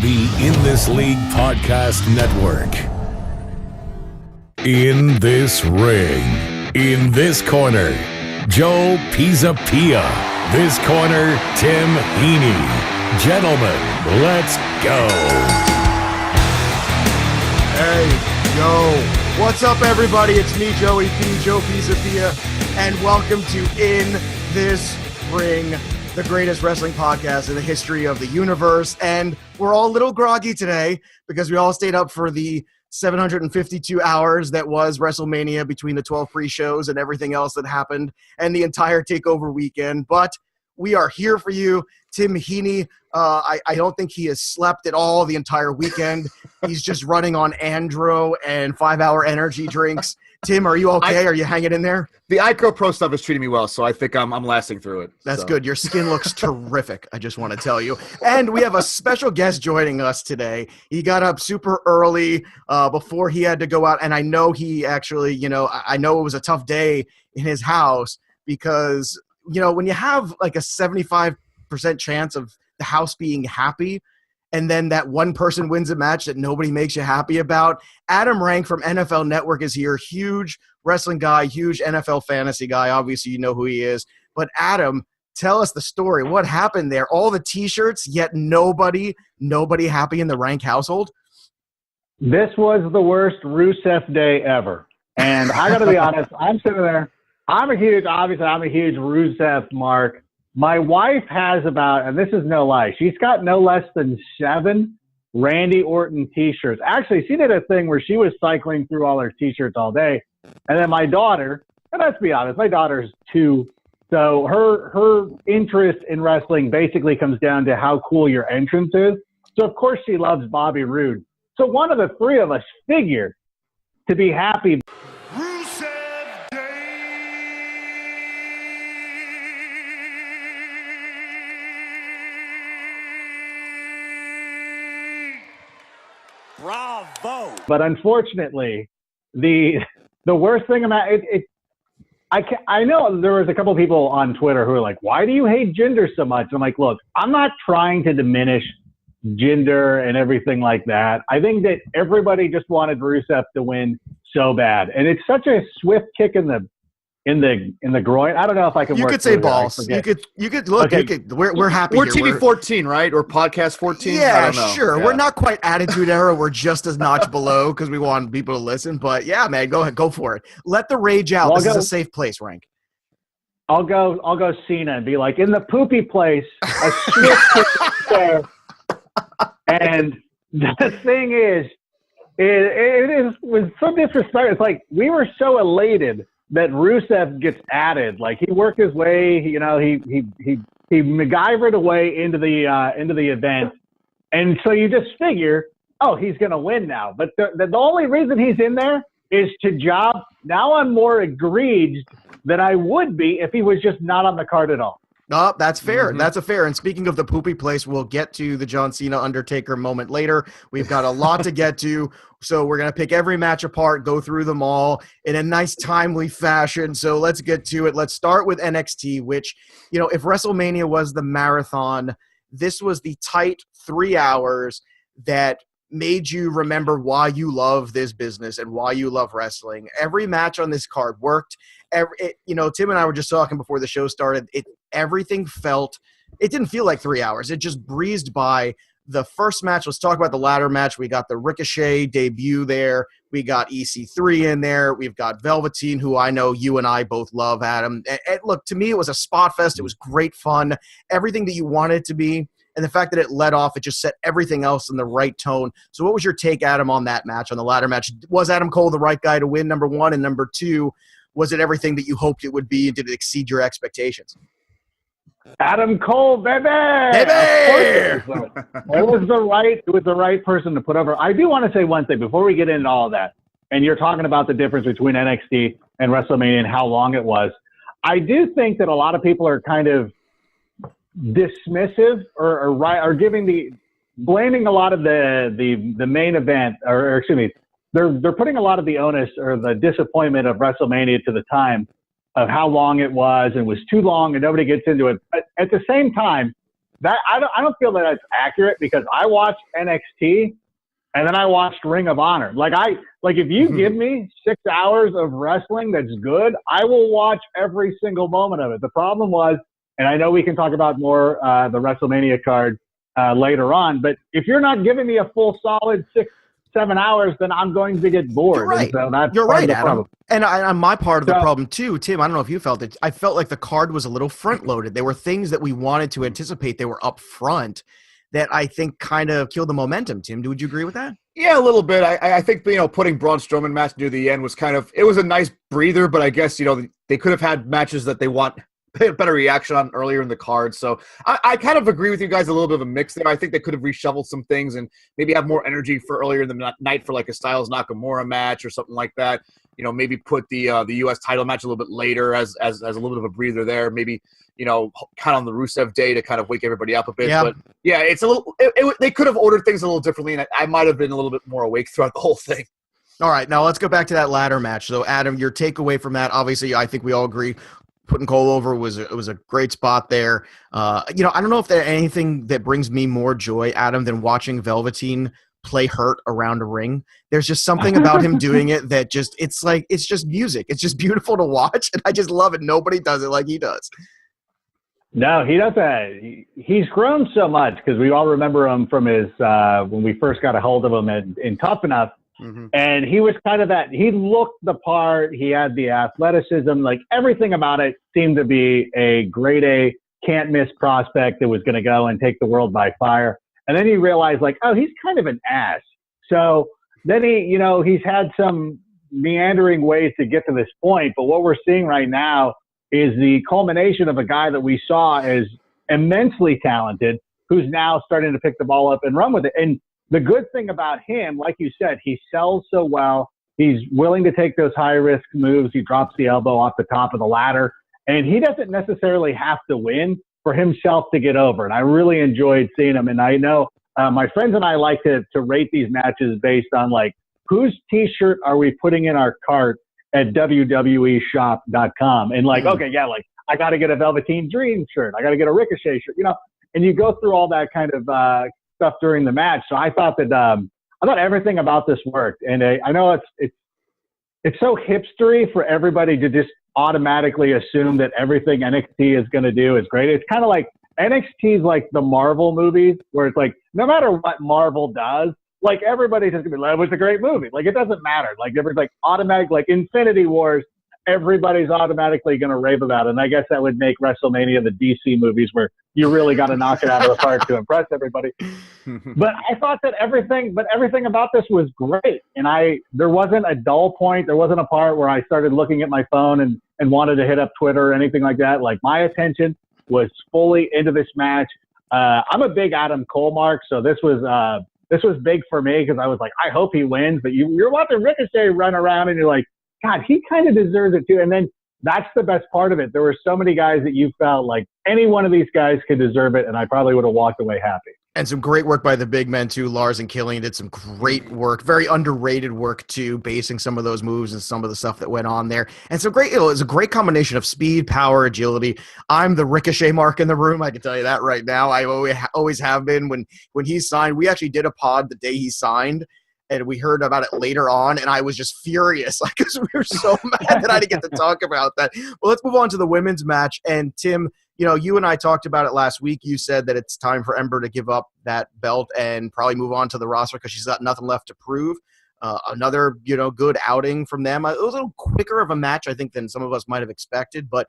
The In This League Podcast Network. In this ring, in this corner, Joe Pisapia. This corner, Tim Heaney. Gentlemen, let's go. Hey, yo. What's up, everybody? It's me, Joey P, Joe Pisapia, and welcome to In This Ring, the greatest wrestling podcast in the history of the universe. And we're all a little groggy today because we all stayed up for the 752 hours that was WrestleMania between the 12 pre-shows and everything else that happened and the entire TakeOver weekend. But we are here for you. Tim Heaney, I don't think he has slept at all the entire weekend. He's just running on Andro and 5-hour energy drinks. Tim, are you okay? Are you hanging in there? The iCro Pro stuff is treating me well, so I think I'm lasting through it. That's good. Your skin looks terrific, I just want to tell you. And we have a special guest joining us today. He got up super early before he had to go out, and I know he actually, I know it was a tough day in his house because, when you have like a 75% chance of the house being happy, and then that one person wins a match that nobody makes you happy about. Adam Rank from NFL Network is here. Huge wrestling guy, huge NFL fantasy guy. Obviously, you know who he is. But Adam, tell us the story. What happened there? All the T-shirts, yet nobody happy in the Rank household? This was the worst Rusev day ever. And I got to be honest, I'm sitting there. I'm a huge Rusev mark. My wife has about, and this is no lie, she's got no less than 7 Randy Orton T-shirts. Actually, she did a thing where she was cycling through all her T-shirts all day. And then my daughter, and let's be honest, my daughter's 2. So her interest in wrestling basically comes down to how cool your entrance is. So, of course, she loves Bobby Roode. So one of the 3 of us figured to be happy. Bravo! But unfortunately, the worst thing about it, I know there was a couple of people on Twitter who were like, "Why do you hate Jinder so much?" I'm like, look, I'm not trying to diminish Jinder and everything like that. I think that everybody just wanted Rusev to win so bad, and it's such a swift kick in the groin. I don't know if I can. You work could say through balls. You could look. Okay. We're happy. We're here. TV 14, right? Or podcast 14? I Yeah, don't know. sure. Yeah. We're not quite Attitude Era. We're just as notch below because we want people to listen. But yeah, man, go ahead, go for it. Let the rage out. Well, this is a safe place, Rank. I'll go Cena and be like, in the poopy place, a swift kick there. And the thing is, it was so disrespectful. It's like we were so elated that Rusev gets added. Like he worked his way, he MacGyvered away into the event, and so you just figure, oh, he's gonna win now. But the only reason he's in there is to job. Now I'm more egregious than I would be if he was just not on the card at all. Oh, that's fair. Mm-hmm. That's a fair. And speaking of the poopy place, we'll get to the John Cena Undertaker moment later. We've got a lot to get to. So we're going to pick every match apart, go through them all in a nice, timely fashion. So let's get to it. Let's start with NXT, which, if WrestleMania was the marathon, this was the tight 3 hours that made you remember why you love this business and why you love wrestling. Every match on this card worked. Tim and I were just talking before the show started. Everything it didn't feel like 3 hours. It just breezed by. The first match, let's talk about the ladder match. We got the Ricochet debut there. We got EC3 in there. We've got Velveteen, who I know you and I both love, Adam. And look, to me, it was a spot fest. It was great fun. Everything that you wanted it to be. And the fact that it led off, it just set everything else in the right tone. So what was your take, Adam, on that match, on the ladder match? Was Adam Cole the right guy to win, number one? And number two, was it everything that you hoped it would be? And did it exceed your expectations? Adam Cole, baby! Baby! It was the right person to put over. I do want to say one thing before we get into all of that. And you're talking about the difference between NXT and WrestleMania and how long it was. I do think that a lot of people are kind of dismissive or blaming a lot of the main event, or excuse me, they're putting a lot of the onus or the disappointment of WrestleMania to the time of how long it was and was too long and nobody gets into it. But at the same time, I don't feel that that's accurate because I watched NXT and then I watched Ring of Honor. If you give me 6 hours of wrestling that's good, I will watch every single moment of it. The problem was, and I know we can talk about more the WrestleMania card later on, but if you're not giving me a full solid 6-7 hours, then I'm going to get bored. You're right. And so that's You're right, Adam. problem. And on my part of the problem too, Tim, I don't know if you felt it. I felt like the card was a little front loaded. There were things that we wanted to anticipate. They were up front that I think kind of killed the momentum. Tim, would you agree with that? Yeah, a little bit. I think, putting Braun Strowman match near the end was it was a nice breather, but I guess, they could have had matches that they want better reaction on earlier in the card. So I kind of agree with you guys, a little bit of a mix there. I think they could have reshuffled some things and maybe have more energy for earlier in the night for like a Styles Nakamura match or something like that. Maybe put the U.S. title match a little bit later as a little bit of a breather there. Maybe, kind of on the Rusev Day to kind of wake everybody up a bit. Yeah. But yeah, it's a little they could have ordered things a little differently, and I might have been a little bit more awake throughout the whole thing. All right, now let's go back to that ladder match. So, Adam, your takeaway from that, obviously, I think we all agree putting Cole over was a great spot there. I don't know if there's anything that brings me more joy, Adam, than watching Velveteen play hurt around a ring. There's just something about him doing it that it's just music. It's just beautiful to watch, and I just love it. Nobody does it like he does. No, he doesn't. He's grown so much because we all remember him from his when we first got a hold of him in Tough Enough. Mm-hmm. And he was kind of that. He looked the part. He had the athleticism. Like everything about it seemed to be a grade A, can't miss prospect that was going to go and take the world by fire. And then you realize, he's kind of an ass. So then he's had some meandering ways to get to this point. But what we're seeing right now is the culmination of a guy that we saw as immensely talented, who's now starting to pick the ball up and run with it. And the good thing about him, like you said, he sells so well. He's willing to take those high-risk moves. He drops the elbow off the top of the ladder. And he doesn't necessarily have to win for himself to get over. And I really enjoyed seeing him. And I know my friends and I like to rate these matches based on, whose T-shirt are we putting in our cart at WWEshop.com? And, I got to get a Velveteen Dream shirt. I got to get a Ricochet shirt, And you go through all that kind of stuff during the match. So I thought that I thought everything about this worked. And I know it's so hipstery for everybody to just automatically assume that everything NXT is going to do is great. It's kind of like NXT is like the Marvel movies, where it's like no matter what Marvel does, everybody's just gonna be like, it was a great movie. It doesn't matter. Everybody's automatic. Infinity Wars, everybody's automatically going to rave about it. And I guess that would make WrestleMania the DC movies, where you really got to knock it out of the park to impress everybody. But I thought that everything about this was great. And there wasn't a dull point. There wasn't a part where I started looking at my phone and wanted to hit up Twitter or anything like that. My attention was fully into this match. I'm a big Adam Cole mark, so this was big for me because I was like, I hope he wins. But you're watching Ricochet run around and you're like, God, he kind of deserves it too. And then that's the best part of it. There were so many guys that you felt like any one of these guys could deserve it, and I probably would have walked away happy. And some great work by the big men too. Lars and Killian did some great work, very underrated work too, basing some of those moves and some of the stuff that went on there. And so great, it was a great combination of speed, power, agility. I'm the Ricochet mark in the room. I can tell you that right now. I always have been. When he signed, we actually did a pod the day he signed, and we heard about it later on, and I was just furious because we were so mad that I didn't get to talk about that. Well, let's move on to the women's match. And Tim, you and I talked about it last week. You said that it's time for Ember to give up that belt and probably move on to the roster because she's got nothing left to prove. Another, good outing from them. It was a little quicker of a match, I think, than some of us might have expected. But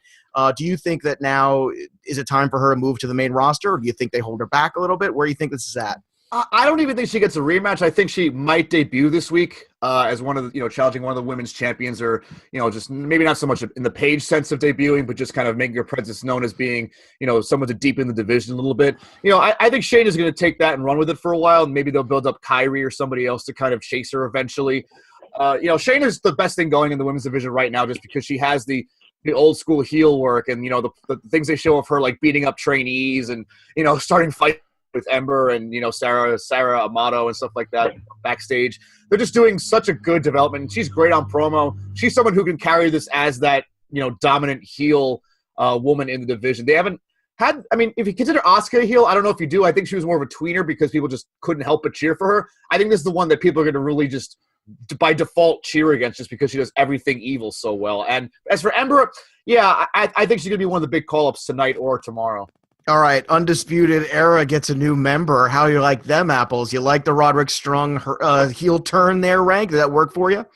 do you think that now is it time for her to move to the main roster, or do you think they hold her back a little bit? Where do you think this is at? I don't even think she gets a rematch. I think she might debut this week as one of the, challenging one of the women's champions, or, just maybe not so much in the Paige sense of debuting, but just kind of making her presence known as being, someone to deepen the division a little bit. I think Shane is going to take that and run with it for a while, and maybe they'll build up Kyrie or somebody else to kind of chase her eventually. Shane is the best thing going in the women's division right now, just because she has the old school heel work and, the things they show of her, like beating up trainees and, starting fights with Ember and, Sarah Amato and stuff like that backstage. They're just doing such a good development. She's great on promo. She's someone who can carry this as that, dominant heel woman in the division. They haven't if you consider Asuka a heel, I don't know if you do. I think she was more of a tweener because people just couldn't help but cheer for her. I think this is the one that people are going to really just by default cheer against just because she does everything evil so well. And as for Ember, yeah, I think she's going to be one of the big call-ups tonight or tomorrow. All right, Undisputed Era gets a new member. How you like them apples? You like the Roderick Strong heel turn there, Rank? Did that work for you?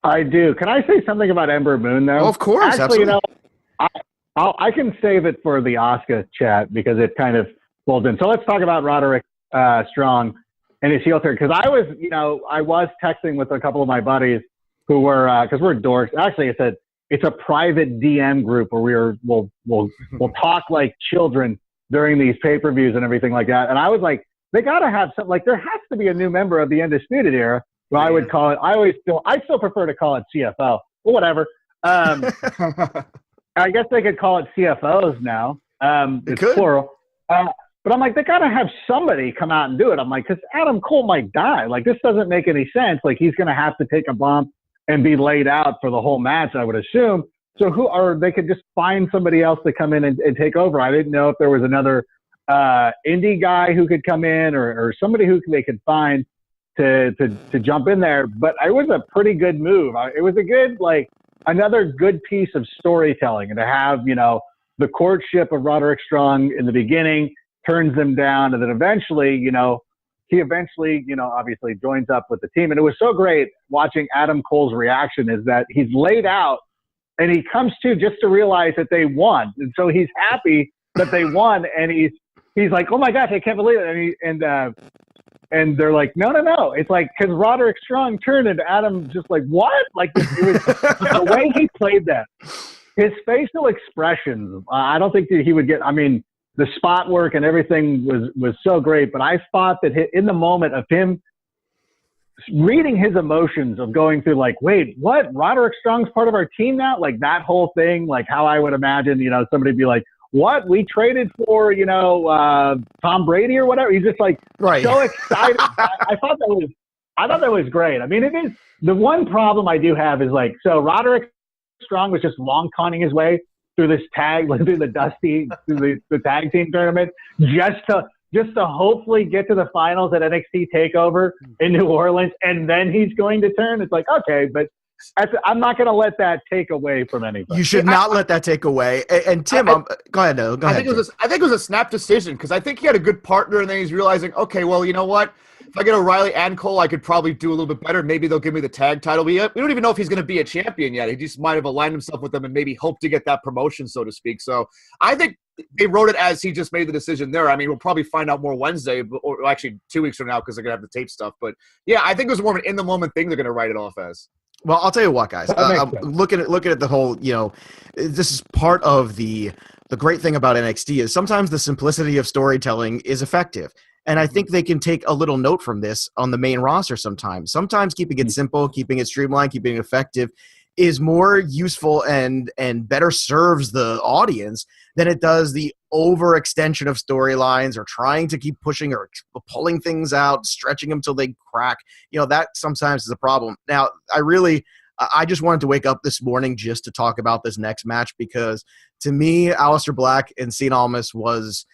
I do. Can I say something about Ember Moon, though? Oh, of course, actually, absolutely. I can save it for the Asuka chat because it kind of folds in. So let's talk about Roderick Strong and his heel turn. Because I was texting with a couple of my buddies who were, because we're dorks. Actually, it's a private DM group where we'll talk like children during these pay-per-views and everything like that. And I was like, they got to have something. Like, there has to be a new member of the Undisputed Era. Well, I would call it. I still prefer to call it CFO. Well, whatever. I guess they could call it CFOs now. It's plural. But I'm like, they got to have somebody come out and do it. I'm like, because Adam Cole might die. Like, this doesn't make any sense. Like, he's going to have to take a bump and be laid out for the whole match, I would assume. So they could just find somebody else to come in and take over. I didn't know if there was another indie guy who could come in or somebody who they could find to jump in there. But it was a pretty good move. It was a good, another good piece of storytelling, and to have, the courtship of Roderick Strong in the beginning turns them down, and then eventually, he obviously joins up with the team. And it was so great watching Adam Cole's reaction is that he's laid out and he comes to just to realize that they won. And so he's happy that they won. And he's like, oh my gosh, I can't believe it. And they're like, no. It's like, because Roderick Strong turned and Adam just like, what? Like, it was the way he played that. His facial expressions, I don't think that he would get, the spot work and everything was so great, but I thought that in the moment of him reading his emotions of going through like, wait, what? Roderick Strong's part of our team now? Like that whole thing, like how I would imagine, somebody be like, what? We traded for, Tom Brady or whatever. He's just like so excited. I thought that was great. It is the one problem I do have is like, so Roderick Strong was just long conning his way through this through the tag team tournament, just to hopefully get to the finals at NXT TakeOver in New Orleans, and then he's going to turn. It's like, okay, but I'm not going to let that take away from anybody. You should not let that take away. And Tim, go ahead. No, go ahead. I think it was a snap decision because I think he had a good partner, and then he's realizing, okay, well, you know what? If I get O'Reilly and Cole, I could probably do a little bit better. Maybe they'll give me the tag title. We don't even know if he's going to be a champion yet. He just might have aligned himself with them and maybe hope to get that promotion, so to speak. So I think they wrote it as he just made the decision there. We'll probably find out more Wednesday, or actually 2 weeks from now because they're going to have the tape stuff. But, yeah, I think it was more of an in-the-moment thing they're going to write it off as. Well, I'll tell you what, guys. Looking at the whole, this is part of the great thing about NXT is sometimes the simplicity of storytelling is effective. And I think they can take a little note from this on the main roster sometimes. Sometimes keeping it simple, keeping it streamlined, keeping it effective is more useful and better serves the audience than it does the overextension of storylines or trying to keep pushing or pulling things out, stretching them till they crack. That sometimes is a problem. Now, I just wanted to wake up this morning just to talk about this next match because to me, Aleister Black and Cien Almas was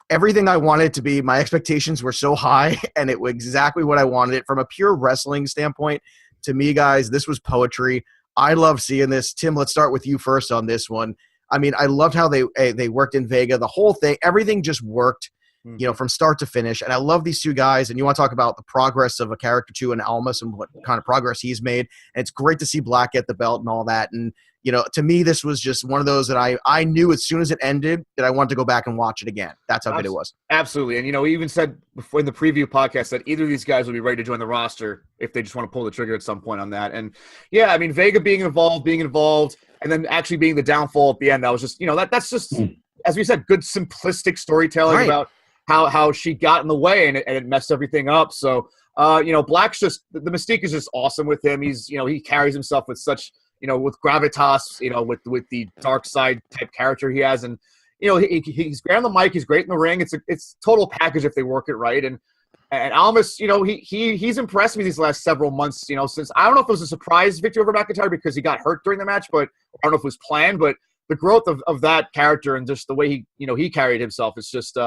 everything I wanted it to be. My expectations were so high, and it was exactly what I wanted it. From a pure wrestling standpoint, to me, guys, this was poetry. I love seeing this. Tim, let's start with you first on this one. I loved how they worked in Vega. The whole thing, everything just worked, from start to finish. And I love these two guys. And you want to talk about the progress of a character too, and Almas and what kind of progress he's made. And it's great to see Black get the belt and all that. And to me, this was just one of those that I knew as soon as it ended that I wanted to go back and watch it again. That's how good it was. Absolutely. And, we even said before in the preview podcast that either of these guys will be ready to join the roster if they just want to pull the trigger at some point on that. And, yeah, Vega being involved, and then actually being the downfall at the end, that was just, that's just, as we said, good simplistic storytelling about how she got in the way and it messed everything up. So, Black's just – the mystique is just awesome with him. He's, he carries himself with such – with gravitas, with the dark side type character he has. And, he's great on the mic. He's great in the ring. It's total package if they work it right. And Almas, he's impressed me these last several months, since I don't know if it was a surprise victory over McIntyre because he got hurt during the match, but I don't know if it was planned, but the growth of that character and just the way he carried himself is just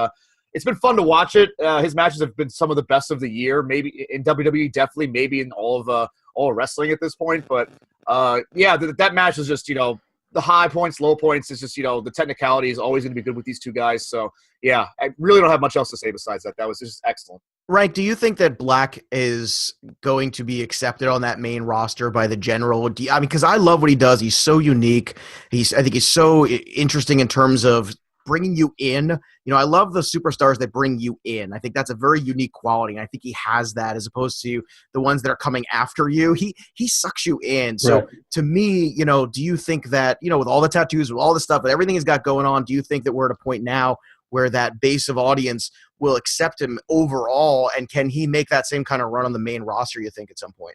it's been fun to watch it. His matches have been some of the best of the year, maybe in WWE, definitely, maybe in all of wrestling at this point. But that match is just the high points, low points. It's just the technicality is always going to be good with these two guys. So yeah, I really don't have much else to say besides that. That was just excellent. Rank, do you think that Black is going to be accepted on that main roster by the general? Because I love what he does. He's so unique. I think he's so interesting in terms of bringing you in. I love the superstars that bring you in. I think that's a very unique quality, and I think he has that as opposed to the ones that are coming after you. He sucks you in. So Right. to me, do you think that, with all the tattoos, with all the stuff, and everything he's got going on, do you think that we're at a point now where that base of audience will accept him overall, and can he make that same kind of run on the main roster, you think, at some point?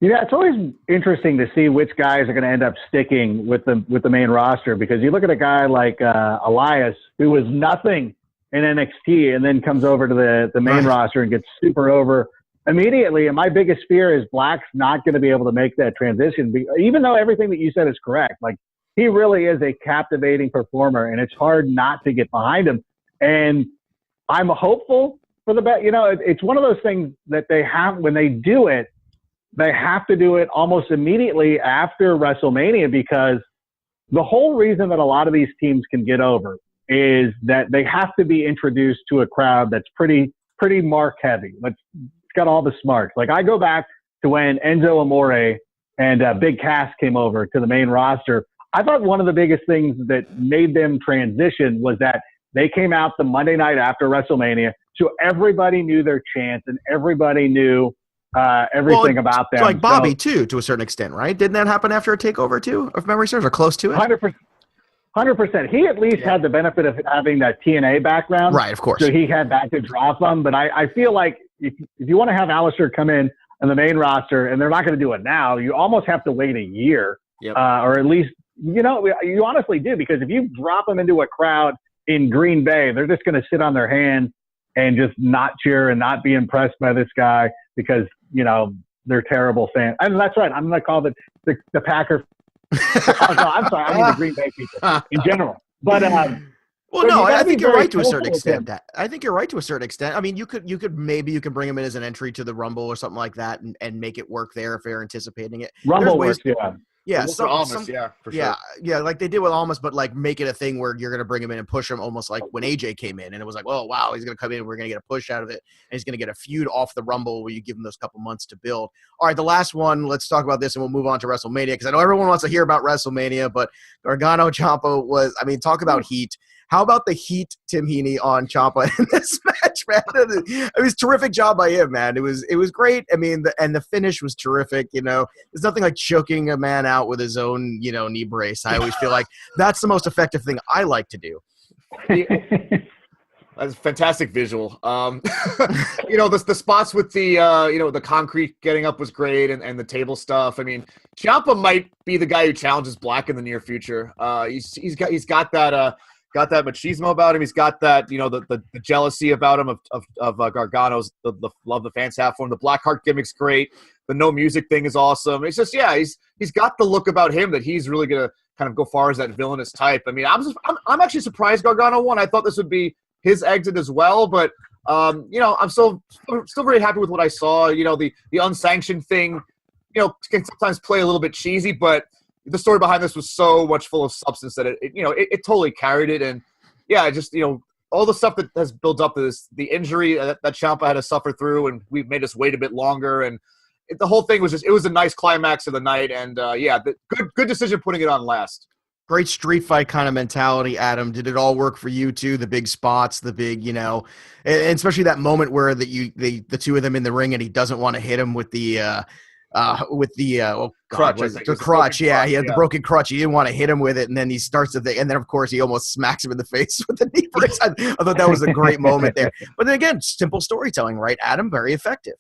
Yeah, it's always interesting to see which guys are going to end up sticking with the main roster, because you look at a guy like Elias, who was nothing in NXT and then comes over to the main roster and gets super over immediately. And my biggest fear is Black's not going to be able to make that transition, even though everything that you said is correct. Like, he really is a captivating performer, and it's hard not to get behind him. And I'm hopeful for the best. It's one of those things that they have when they do it. They have to do it almost immediately after WrestleMania, because the whole reason that a lot of these teams can get over is that they have to be introduced to a crowd that's pretty mark heavy. It's got all the smarts. Like, I go back to when Enzo Amore and Big Cass came over to the main roster. I thought one of the biggest things that made them transition was that they came out the Monday night after WrestleMania, so everybody knew their chants and everybody knew everything about them. Like Bobby, too, to a certain extent, right? Didn't that happen after a takeover, too, if memory serves, or close to it? 100%. He at least had the benefit of having that TNA background. Right, of course. So he had that to draw from. But I feel like if you want to have Alistair come in on the main roster, and they're not going to do it now, you almost have to wait a year. Yep. Or at least, you honestly do, because if you drop them into a crowd in Green Bay, they're just going to sit on their hands and just not cheer and not be impressed by this guy because, they're terrible fans. And that's right. I'm going to call the Packer. Oh, no, I'm sorry. I mean the Green Bay people in general. But well, no, I think you're right to a certain extent. I think you're right to a certain extent. I mean, you could bring him in as an entry to the Rumble or something like that, and make it work there if they're anticipating it. Rumble works, yeah. Yeah, for sure. Yeah, like they did with Almas, but like make it a thing where you're going to bring him in and push him, almost like when AJ came in, and it was like, oh wow, he's going to come in, we're going to get a push out of it, and he's going to get a feud off the Rumble where you give him those couple months to build. All right, the last one, let's talk about this, and we'll move on to WrestleMania, because I know everyone wants to hear about WrestleMania, but Gargano Ciampa was, talk about heat. How about the heat Tim Heaney on Ciampa in this match, man? It was a terrific job by him, man. It was great. The finish was terrific. There's nothing like choking a man out with his own, knee brace. I always feel like that's the most effective thing I like to do. That's a fantastic visual. The spots with the concrete getting up was great, and the table stuff. Ciampa might be the guy who challenges Black in the near future. He's got that. Got that machismo about him. He's got that, the jealousy about him of Gargano's, the love the fans have for him. The Blackheart gimmick's great. The no music thing is awesome. It's just, he's got the look about him that he's really gonna kind of go far as that villainous type. I'm actually surprised Gargano won. I thought this would be his exit as well, but I'm still very happy with what I saw. The unsanctioned thing, can sometimes play a little bit cheesy, but the story behind this was so much full of substance that it totally carried it. And all the stuff that has built up to this, the injury that Ciampa had to suffer through, and we made us wait a bit longer. And the whole thing was it was a nice climax of the night. And good decision putting it on last. Great street fight kind of mentality, Adam. Did it all work for you too? The big spots, the big, and especially that moment where the two of them in the ring, and he doesn't want to hit him with the crutch. The crutch. Yeah, he had the broken crutch. He didn't want to hit him with it, and then he starts to and then of course he almost smacks him in the face with the knee brace. I thought that was a great moment there. But then again, simple storytelling, right, Adam? Very effective.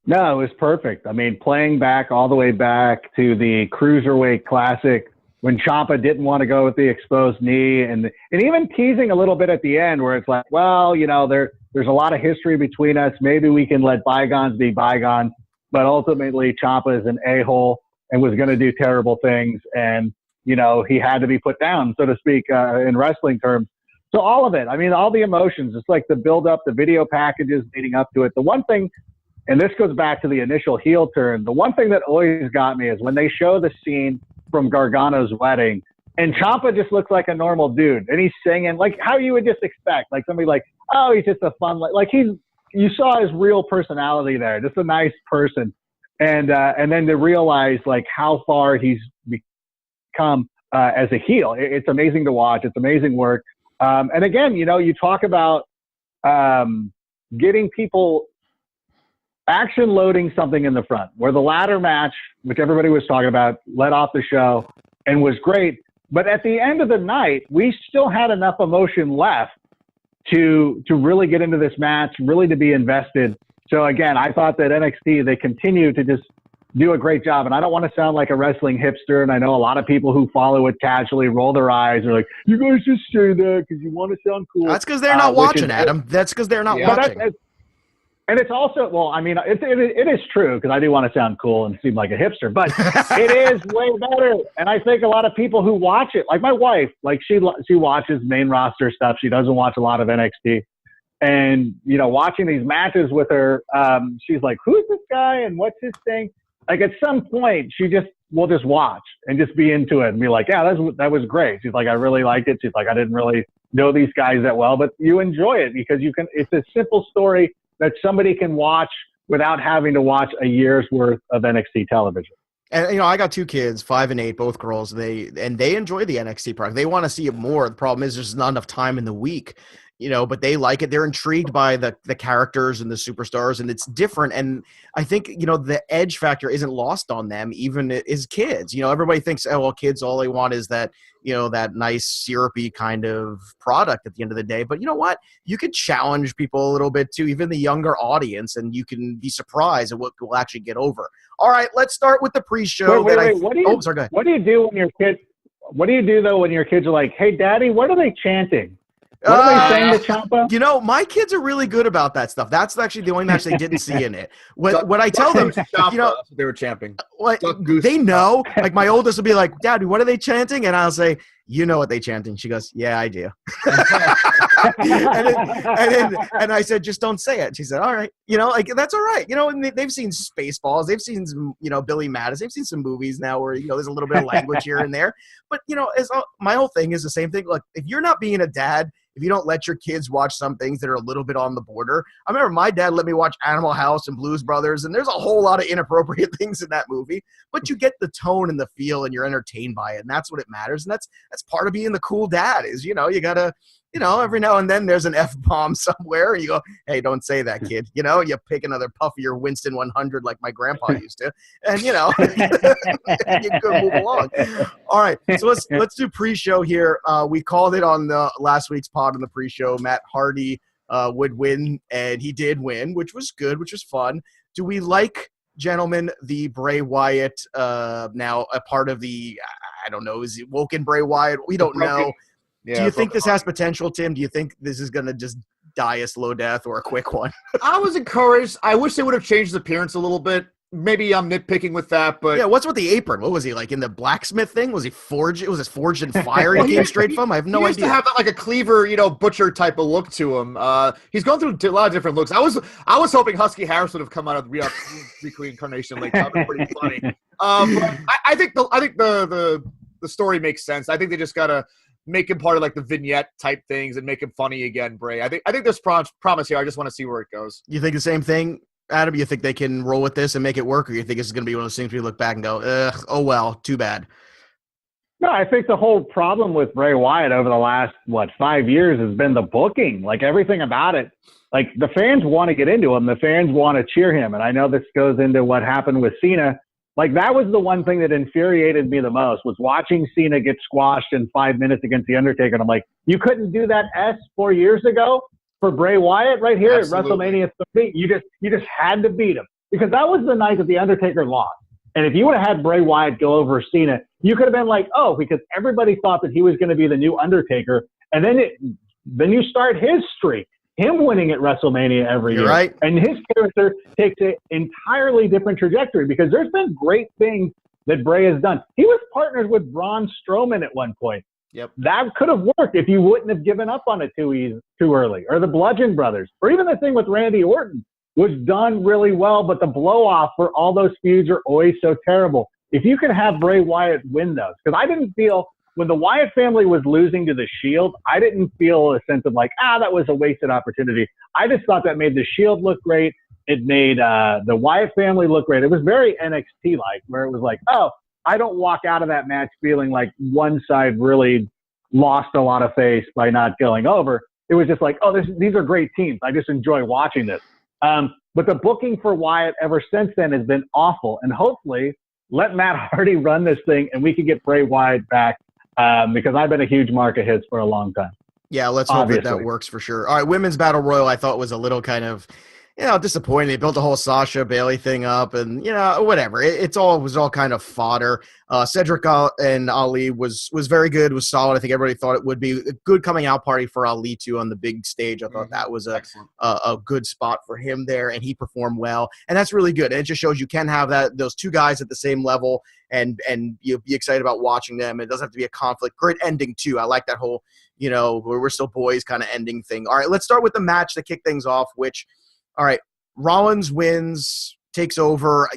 No, it was perfect. Playing back all the way back to the Cruiserweight Classic when Ciampa didn't want to go with the exposed knee, and even teasing a little bit at the end where it's like, well, there's a lot of history between us. Maybe we can let bygones be bygones. But ultimately, Ciampa is an a-hole and was going to do terrible things. And he had to be put down, so to speak, in wrestling terms. So all of it, I mean, all the emotions, it's like the build up, the video packages leading up to it. The one thing, and this goes back to the initial heel turn, the one thing that always got me is when they show the scene from Gargano's wedding, and Ciampa just looks like a normal dude, and he's singing like how you would just expect, like somebody like, oh, he's just a fun, like you saw his real personality there, just a nice person, and then to realize like how far he's become as a heel, it's amazing to watch. It's amazing work. And again, you talk about getting people action loading something in the front, where the ladder match, which everybody was talking about, led off the show and was great. But at the end of the night, we still had enough emotion left to really get into this match, really to be invested. So again, I thought that NXT, they continue to just do a great job. And I don't want to sound like a wrestling hipster. And I know a lot of people who follow it casually roll their eyes. They're like, you guys just say that because you want to sound cool. That's because they're not watching, Adam. That's because they're not watching. And it's also, well, I mean, it is true because I do want to sound cool and seem like a hipster, but it is way better. And I think a lot of people who watch it, like my wife, like she watches main roster stuff. She doesn't watch a lot of NXT. And, watching these matches with her, she's like, who's this guy and what's his thing? Like at some point, will just watch and just be into it and be like, yeah, that was great. She's like, I really liked it. She's like, I didn't really know these guys that well, but you enjoy it because it's a simple story that somebody can watch without having to watch a year's worth of NXT television. And, I got 2 kids, 5 and 8, both girls. They enjoy the NXT product. They want to see it more. The problem is there's not enough time in the week, but they like it. They're intrigued by the characters and the superstars, and it's different. And I think, the edge factor isn't lost on them, even as kids. Everybody thinks, oh, well, kids, all they want is that, that nice syrupy kind of product at the end of the day. But you know what? You could challenge people a little bit too, even the younger audience, and you can be surprised at what will actually get over. All right, let's start with the pre-show. Wait, what do you do when your kids? What do you do though when your kids are like, "Hey, Daddy, what are they chanting? What are they saying to Ciampa?" My kids are really good about that stuff. That's actually the only match they didn't see in it. What I tell them, they were chanting. They know. Like my oldest will be like, "Daddy, what are they chanting?" And I'll say, "You know what they chanting?" She goes, "Yeah, I do." and I said, "Just don't say it." She said, "All right." That's all right. And they've seen Spaceballs. They've seen some, Billy Madison. They've seen some movies now where, there's a little bit of language here and there. But, my whole thing is the same thing. Look, if you're not being a dad, if you don't let your kids watch some things that are a little bit on the border. I remember my dad let me watch Animal House and Blues Brothers, and there's a whole lot of inappropriate things in that movie. But you get the tone and the feel, and you're entertained by it, and that's what it matters. And that's part of being the cool dad is, you got to, every now and then there's an F-bomb somewhere, and you go, hey, don't say that, kid. You pick another puff of your Winston 100 like my grandpa used to, and, you could move along. All right, so let's do pre-show here. We called it on the last week's pod on the pre-show. Matt Hardy would win, and he did win, which was good, which was fun. Do we like, gentlemen, the Bray Wyatt now a part of the, I don't know, is it Woken Bray Wyatt? We don't know. Yeah, do you think this has potential, Tim? Do you think this is going to just die a slow death or a quick one? I was encouraged. I wish they would have changed his appearance a little bit. Maybe I'm nitpicking with that, but... Yeah, what's with the apron? What was he, like in the blacksmith thing? Was he forged? Was it forged in fire he came straight from? I have no idea. He used to have like a cleaver, butcher type of look to him. He's gone through a lot of different looks. I was hoping Husky Harris would have come out of the reincarnation late. That would be pretty funny. But I think the story makes sense. I think they just got to make him part of like the vignette type things and make him funny again, Bray. I think there's promise here. I just want to see where it goes. You think the same thing, Adam? You think they can roll with this and make it work, or you think this is going to be one of those things where you look back and go, ugh, oh well, too bad? No, I think the whole problem with Bray Wyatt over the last, 5 years has been the booking. Like everything about it. Like the fans want to get into him. The fans want to cheer him. And I know this goes into what happened with Cena. Like that was the one thing that infuriated me the most, was watching Cena get squashed in 5 minutes against The Undertaker. And I'm like, you couldn't do that 4 years ago for Bray Wyatt right here. Absolutely. At WrestleMania 30. You just had to beat him, because that was the night that The Undertaker lost. And if you would have had Bray Wyatt go over Cena, you could have been like, oh, because everybody thought that he was going to be the new Undertaker. And then you start his streak, him winning at WrestleMania every year. Right. And his character takes an entirely different trajectory, because there's been great things that Bray has done. He was partnered with Braun Strowman at one point. Yep. That could have worked if you wouldn't have given up on it too early. Or the Bludgeon Brothers. Or even the thing with Randy Orton was done really well, but the blow-off for all those feuds are always so terrible. If you could have Bray Wyatt win those, because I didn't feel, when the Wyatt family was losing to the Shield, I didn't feel a sense of like, that was a wasted opportunity. I just thought that made the Shield look great. It made the Wyatt family look great. It was very NXT-like, where it was like, I don't walk out of that match feeling like one side really lost a lot of face by not going over. It was just like, these are great teams. I just enjoy watching this. But the booking for Wyatt ever since then has been awful. And hopefully let Matt Hardy run this thing and we can get Bray Wyatt back because I've been a huge mark of his for a long time. Yeah, let's hope that works for sure. All right, Women's Battle Royal I thought was a little kind of disappointing. They built the whole Sasha Bailey thing up and, whatever. It was all kind of fodder. Cedric and Ali was very good, was solid. I think everybody thought it would be a good coming out party for Ali, too, on the big stage. I thought that was a good spot for him there, and he performed well. And that's really good. And it just shows you can have those two guys at the same level and you'll be excited about watching them. It doesn't have to be a conflict. Great ending, too. I like that whole, we're still boys kind of ending thing. All right, let's start with the match to kick things off, all right, Rollins wins, takes over.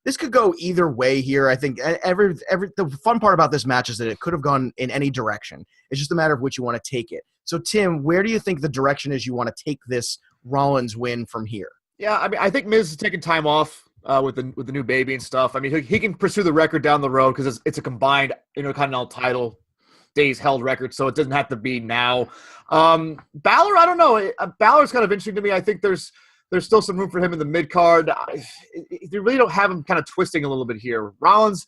This could go either way here. I think the fun part about this match is that it could have gone in any direction. It's just a matter of which you want to take it. So, Tim, where do you think the direction is you want to take this Rollins win from here? Yeah, I mean, I think Miz is taking time off with the new baby and stuff. I mean, he can pursue the record down the road because it's a combined Intercontinental title days held record, so it doesn't have to be now. Balor, I don't know. Balor's kind of interesting to me. I think there's still some room for him in the mid-card. They really don't have him kind of twisting a little bit here. Rollins,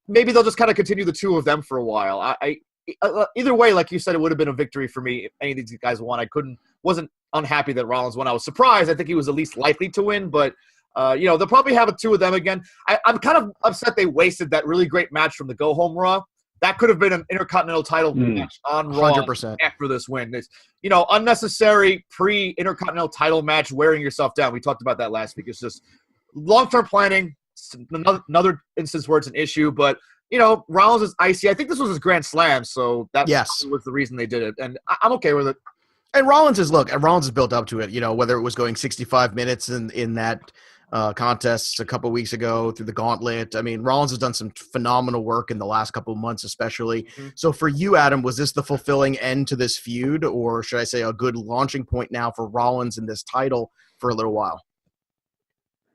maybe they'll just kind of continue the two of them for a while. Either way, like you said, it would have been a victory for me if any of these guys won. Wasn't unhappy that Rollins won. I was surprised. I think he was the least likely to win, but they'll probably have two of them again. I'm kind of upset they wasted that really great match from the Go-Home Raw. That could have been an Intercontinental title match on Raw 100%. After this win. It's, unnecessary pre-Intercontinental title match wearing yourself down. We talked about that last week. It's just long-term planning. Another instance where it's an issue. But, Rollins is icy. I think this was his Grand Slam, so that was the reason they did it. And I'm okay with it. And Rollins is built up to it, whether it was going 65 minutes in that contests a couple weeks ago through the gauntlet. I mean, Rollins has done some phenomenal work in the last couple of months, especially. Mm-hmm. So for you, Adam, was this the fulfilling end to this feud, or should I say a good launching point now for Rollins in this title for a little while?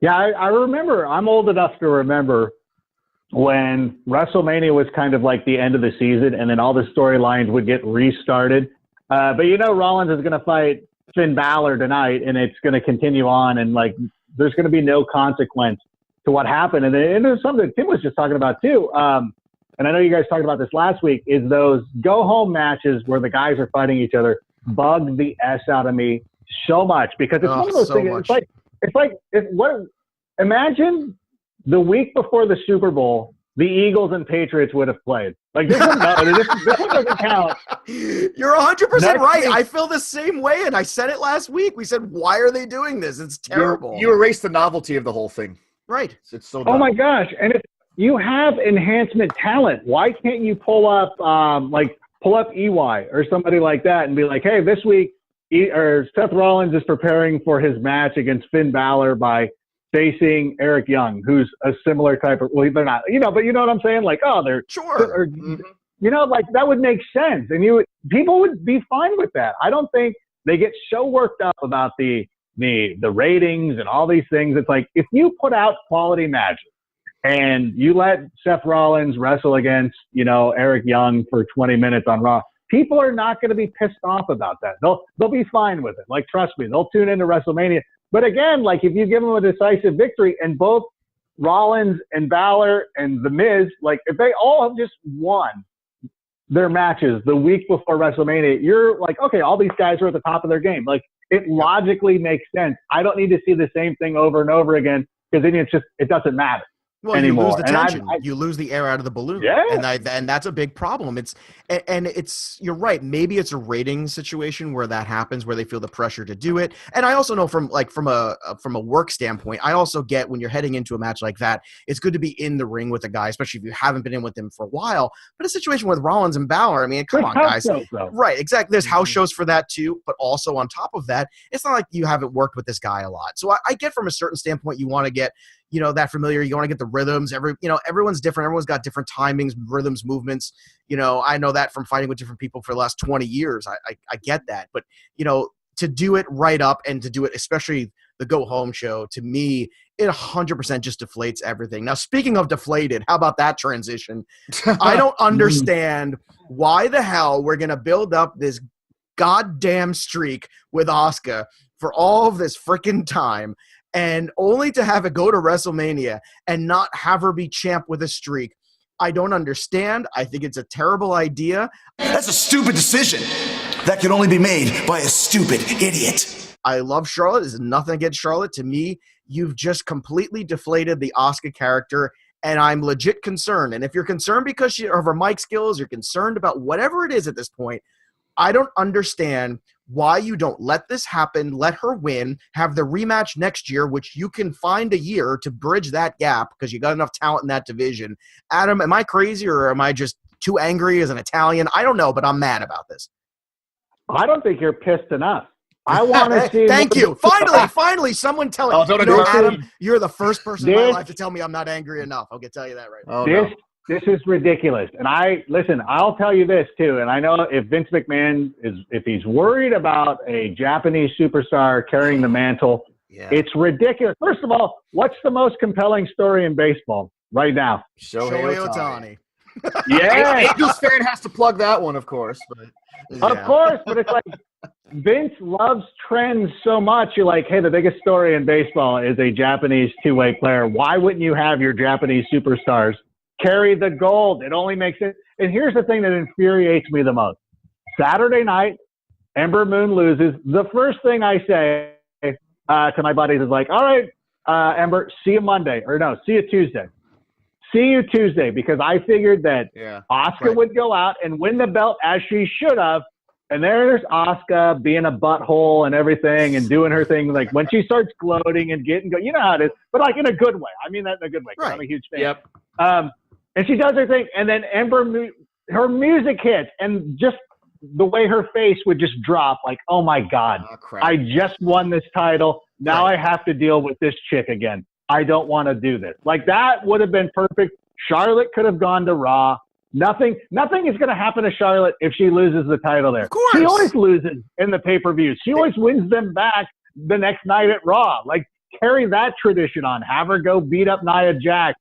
Yeah, I remember. I'm old enough to remember when WrestleMania was kind of like the end of the season, and then all the storylines would get restarted. But Rollins is going to fight Finn Balor tonight, and it's going to continue on, and there's going to be no consequence to what happened. And there's something that Tim was just talking about too. And I know you guys talked about this last week, is those go-home matches where the guys are fighting each other bug the S out of me so much because it's one of those things. Imagine the week before the Super Bowl, the Eagles and Patriots would have played. This one doesn't count. You're 100% right. I feel the same way, and I said it last week. We said, why are they doing this? It's terrible. You erase the novelty of the whole thing. Right. It's so dumb. Oh, my gosh. And if you have enhancement talent, why can't you pull up EY or somebody like that and be like, hey, this week Seth Rollins is preparing for his match against Finn Balor by facing Eric Young, who's a similar type of, they're not, but you know what I'm saying? They're sure. That would make sense. And people would be fine with that. I don't think they get so worked up about the ratings and all these things. It's like, if you put out quality matches and you let Seth Rollins wrestle against, Eric Young for 20 minutes on Raw, people are not going to be pissed off about that. They'll be fine with it. Trust me, they'll tune into WrestleMania. But again, if you give them a decisive victory and both Rollins and Balor and The Miz, if they all have just won their matches the week before WrestleMania, you're okay, all these guys are at the top of their game. It logically makes sense. I don't need to see the same thing over and over again because then it doesn't matter. Well, anymore. You lose the tension. You lose the air out of the balloon. Yeah. And that's a big problem. And you're right. Maybe it's a rating situation where that happens, where they feel the pressure to do it. And I also know from a work standpoint, I also get when you're heading into a match like that, it's good to be in the ring with a guy, especially if you haven't been in with them for a while. But a situation with Rollins and Balor, I mean, come on, guys. Right, exactly. There's house shows for that too. But also on top of that, it's not like you haven't worked with this guy a lot. So I get from a certain standpoint, you want to get, that familiar. You want to get the rhythms. Everyone's different. Everyone's got different timings, rhythms, movements. I know that from fighting with different people for the last 20 years. I get that. But, to do it right up and to do it, especially the go home show, to me, it 100% just deflates everything. Now, speaking of deflated, how about that transition? I don't understand why the hell we're going to build up this goddamn streak with Asuka for all of this freaking time, and only to have it go to WrestleMania and not have her be champ with a streak. I don't understand. I think it's a terrible idea. That's a stupid decision that can only be made by a stupid idiot. I love Charlotte. There's nothing against Charlotte. To me, you've just completely deflated the Asuka character, and I'm legit concerned. And if you're concerned because of her mic skills, you're concerned about whatever it is at this point, I don't understand why you don't let this happen, let her win, have the rematch next year, which you can find a year to bridge that gap because you got enough talent in that division. Adam, am I crazy or am I just too angry as an Italian? I don't know, but I'm mad about this. I don't think you're pissed enough. I want to see. Thank you. Finally, someone tell me. Adam, you're the first person in my life to tell me I'm not angry enough. I'll tell you that right now. This is ridiculous. And I'll tell you this too. And I know if Vince McMahon if he's worried about a Japanese superstar carrying the mantle, it's ridiculous. First of all, what's the most compelling story in baseball right now? Shohei Ohtani. Yeah. Angels fan has to plug that one, of course. Of course, but it's like Vince loves trends so much. You're like, hey, the biggest story in baseball is a Japanese two-way player. Why wouldn't you have your Japanese superstars carry the gold? It only makes it. And here's the thing that infuriates me the most. Saturday night, Ember Moon loses. The first thing I say to my buddies is like, all right, Ember, see you Monday. Or no, see you Tuesday. See you Tuesday, because I figured that Asuka would go out and win the belt as she should have. And there's Asuka being a butthole and everything and doing her thing. Like when she starts gloating and you know how it is, but like in a good way. I mean that in a good way. Right. I'm a huge fan. Yep. And she does her thing. And then her music hits, and just the way her face would just drop like, oh my God, I just won this title. Now I have to deal with this chick again. I don't want to do this. Like that would have been perfect. Charlotte could have gone to Raw. Nothing is going to happen to Charlotte if she loses the title there. Of course. She always loses in the pay-per-views. She always wins them back the next night at Raw. Like, carry that tradition on. Have her go beat up Nia Jax.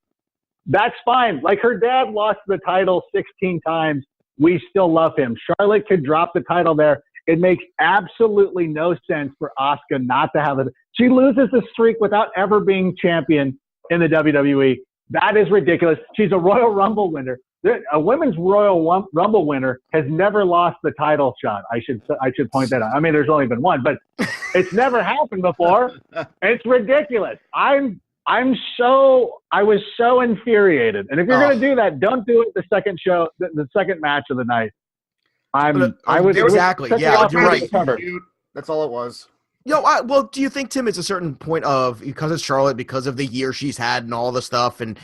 That's fine. Like, her dad lost the title 16 times. We still love him. Charlotte could drop the title there. It makes absolutely no sense for Asuka not to have it. She loses the streak without ever being champion in the WWE. That is ridiculous. She's a Royal Rumble winner. A women's Royal Rumble winner has never lost the title shot. I should point that out. I mean, there's only been one, but it's never happened before. It's ridiculous. I was so infuriated. And if you're going to do that, don't do it the second show, the second match of the night. Exactly. Yeah, you're right. That's all it was. Well, do you think, Tim, it's a certain point of, because it's Charlotte, because of the year she's had and all the stuff, and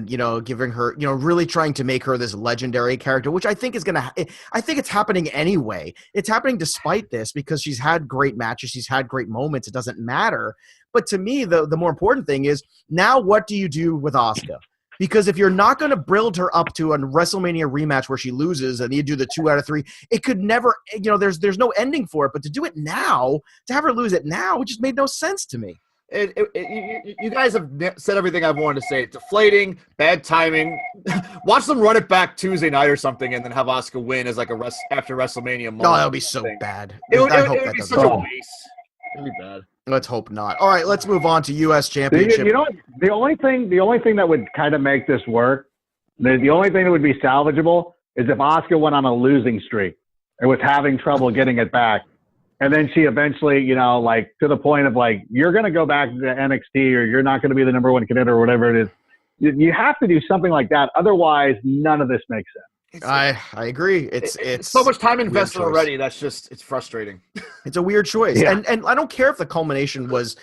giving her, really trying to make her this legendary character, which I think is I think it's happening anyway. It's happening despite this, because she's had great matches, she's had great moments. It doesn't matter. But to me, the more important thing is, now what do you do with Asuka? Because if you're not going to build her up to a WrestleMania rematch where she loses and you do the 2 out of 3, it could never, there's no ending for it. But to do it now, to have her lose it now, it just made no sense to me. You guys have said everything I've wanted to say. Deflating, bad timing. Watch them run it back Tuesday night or something, and then have Asuka win as like after WrestleMania moment. No, that would be so bad. It would be such a waste. It would be bad. Let's hope not. All right, let's move on to U.S. Championship. You know what? The only thing that would kind of make this work, the only thing that would be salvageable is if Asuka went on a losing streak and was having trouble getting it back. And then she eventually, to the point of like, you're going to go back to NXT or you're not going to be the number one contender or whatever it is. You have to do something like that. Otherwise, none of this makes sense. I agree. It's so much time invested choice. already. That's just, it's frustrating. It's a weird choice. Yeah. And I don't care if the culmination was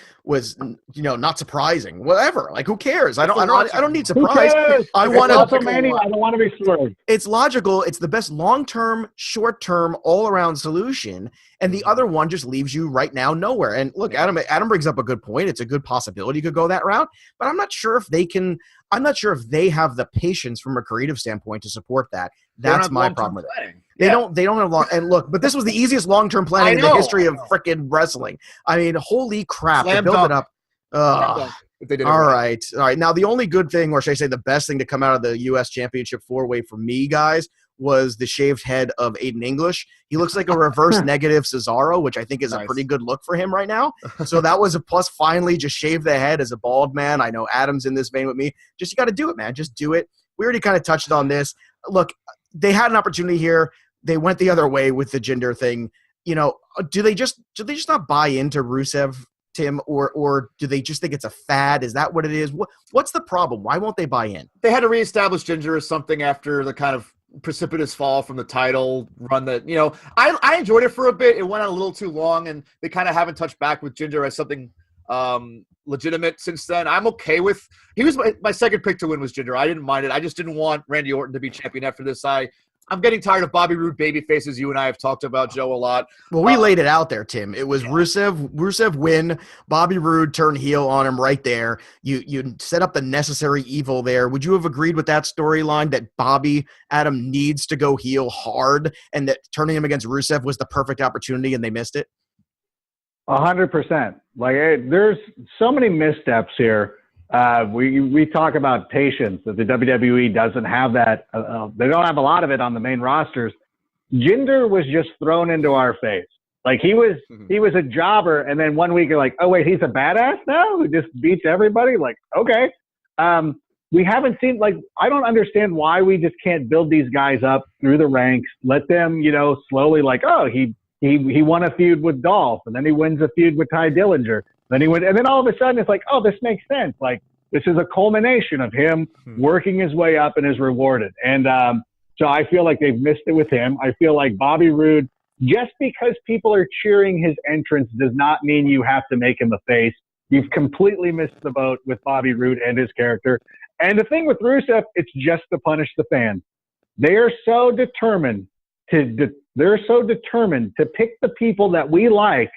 not surprising. Whatever. Like, who cares? I don't need surprise. I want WrestleMania. I don't want to be swerved. It's logical. It's the best long-term, short-term, all-around solution. And the other one just leaves you right now nowhere. And look, Adam brings up a good point. It's a good possibility you could go that route, but I'm not sure if they can. I'm not sure if they have the patience from a creative standpoint to support that. That's my problem with it. They don't have long. And look, but this was the easiest long-term planning in the history of frickin' wrestling. I mean, holy crap! To build it up. All right. Now, the only good thing, or should I say the best thing to come out of the U.S. Championship 4-way for me, guys, was the shaved head of Aiden English. He looks like a reverse negative Cesaro, which I think is a pretty good look for him right now. So that was a plus. Finally, just shave the head as a bald man. I know Adam's in this vein with me. You got to do it, man. Just do it. We already kind of touched on this. Look, they had an opportunity here. They went the other way with the gender thing. Do they just not buy into Rusev, Tim, or do they just think it's a fad? Is that what it is? What's the problem? Why won't they buy in? They had to reestablish Ginger as something after the kind of precipitous fall from the title run that, I enjoyed it for a bit. It went on a little too long, and they kind of haven't touched back with Ginger as something legitimate since then. I'm okay with – he was my second pick to win was Ginger. I didn't mind it. I just didn't want Randy Orton to be champion after this. I'm getting tired of Bobby Roode baby faces. You and I have talked about, Joe, a lot. Well, we laid it out there, Tim. It was Rusev win, Bobby Roode turn heel on him right there. You set up the necessary evil there. Would you have agreed with that storyline that Bobby Adam needs to go heel hard and that turning him against Rusev was the perfect opportunity and they missed it? 100%. Like, there's so many missteps here. We talk about patience, that the WWE doesn't have that. They don't have a lot of it on the main rosters. Jinder was just thrown into our face. Like, he was a jobber, and then one week you're like, oh wait, he's a badass now who just beats everybody. Like, okay. We haven't seen, like, I don't understand why we just can't build these guys up through the ranks. Let them, slowly, like, oh, he won a feud with Dolph, and then he wins a feud with Ty Dillinger. And then all of a sudden it's like, oh, this makes sense. Like, this is a culmination of him working his way up and is rewarded. And so I feel like they've missed it with him. I feel like Bobby Roode, just because people are cheering his entrance does not mean you have to make him a face. You've completely missed the boat with Bobby Roode and his character. And the thing with Rusev, it's just to punish the fans. They are so determined to pick the people that we like,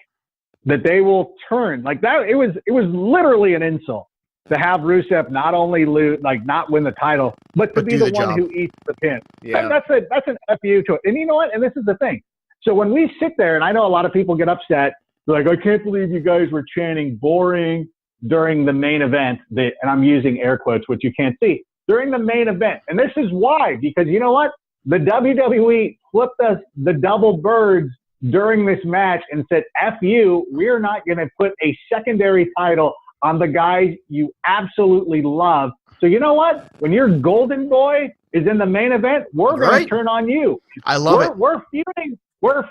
that they will turn like that. It was literally an insult to have Rusev not only not win the title, but to be the one who eats the pin. Yeah. That's an FU to it. And you know what? And this is the thing. So when we sit there, and I know a lot of people get upset, they're like, I can't believe you guys were chanting boring during the main event. And I'm using air quotes, which you can't see, during the main event. And this is why, because you know what? The WWE flipped us the double birds during this match and said, F you, we're not going to put a secondary title on the guys you absolutely love. So you know what? When your golden boy is in the main event, we're going to turn on you. I love it. We're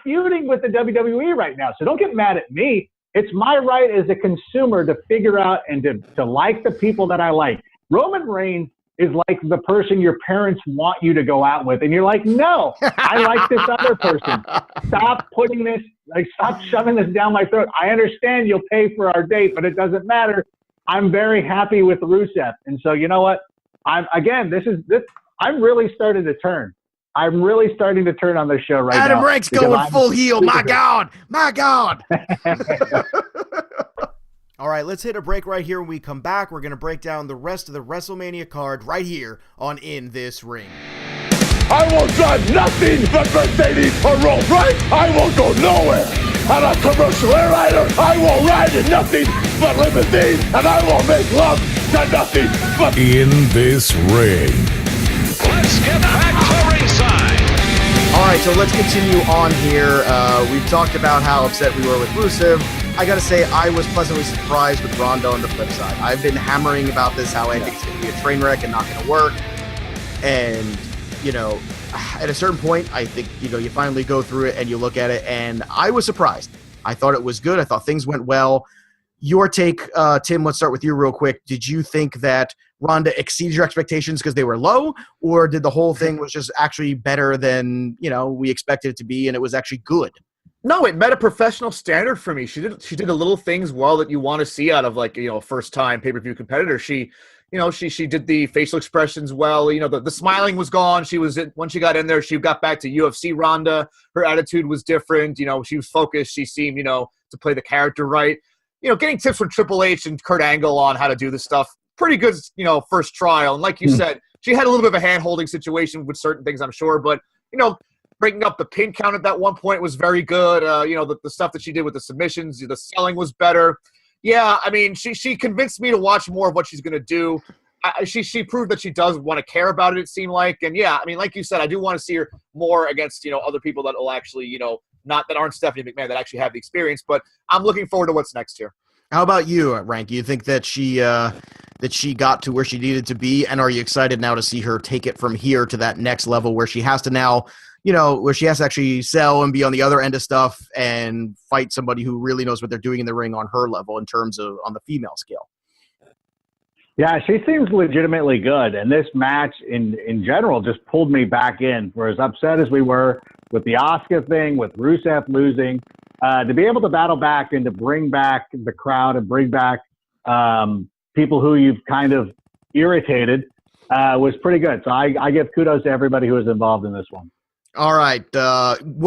feuding with the WWE right now. So don't get mad at me. It's my right as a consumer to figure out and to like the people that I like. Roman Reigns is like the person your parents want you to go out with. And you're like, no, I like this other person. Stop shoving this down my throat. I understand you'll pay for our date, but it doesn't matter. I'm very happy with Rusev. And so, you know what? I'm really starting to turn. I'm really starting to turn on this show right now. Adam Rank's going full heel. My God. All right, let's hit a break right here. When we come back, we're going to break down the rest of the WrestleMania card right here on In This Ring. I will drive nothing but Mercedes or Rolls Royce. I won't go nowhere. On a commercial airliner, I will ride in nothing but limousine, and I will make love to nothing but In This Ring. Let's get back to ringside. All right, so let's continue on here. We've talked about how upset we were with Rusev. I got to say, I was pleasantly surprised with Ronda on the flip side. I've been hammering about this, how I think it's going to be a train wreck and not going to work. And, at a certain point, I think, you finally go through it and you look at it, and I was surprised. I thought it was good. I thought things went well. Your take, Tim, let's start with you real quick. Did you think that Ronda exceeded your expectations because they were low, or did the whole thing was just actually better than, we expected it to be, and it was actually good? No, it met a professional standard for me. She did the little things well that you want to see out of a first time pay-per-view competitor. She did the facial expressions well. The smiling was gone. When she got in there, she got back to UFC Ronda. Her attitude was different. She was focused. She seemed, to play the character right. Getting tips from Triple H and Kurt Angle on how to do this stuff. Pretty good, first trial. And like you said, she had a little bit of a hand-holding situation with certain things, I'm sure. But, breaking up the pin count at that one point was very good. The stuff that she did with the submissions, the selling was better. Yeah, I mean, she convinced me to watch more of what she's going to do. She proved that she does want to care about it seemed like. And, yeah, I mean, like you said, I do want to see her more against, other people that will actually, not that aren't Stephanie McMahon, that actually have the experience. But I'm looking forward to what's next here. How about you, Rank? You think that she got to where she needed to be? And are you excited now to see her take it from here to that next level where she has to now – where she has to actually sell and be on the other end of stuff and fight somebody who really knows what they're doing in the ring on her level in terms of on the female scale? Yeah, she seems legitimately good. And this match in general just pulled me back in. We're as upset as we were with the Asuka thing, with Rusev losing. To be able to battle back and to bring back the crowd and bring back people who you've kind of irritated was pretty good. So I give kudos to everybody who was involved in this one. All right.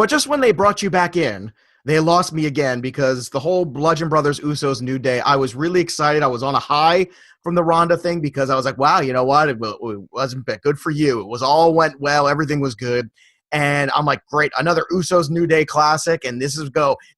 Just when they brought you back in, they lost me again because the whole Bludgeon Brothers Usos New Day, I was really excited. I was on a high from the Ronda thing because I was like, wow, you know what? It wasn't bad. Good for you. It was all went well. Everything was good. And I'm like, great, another Usos New Day classic. And this is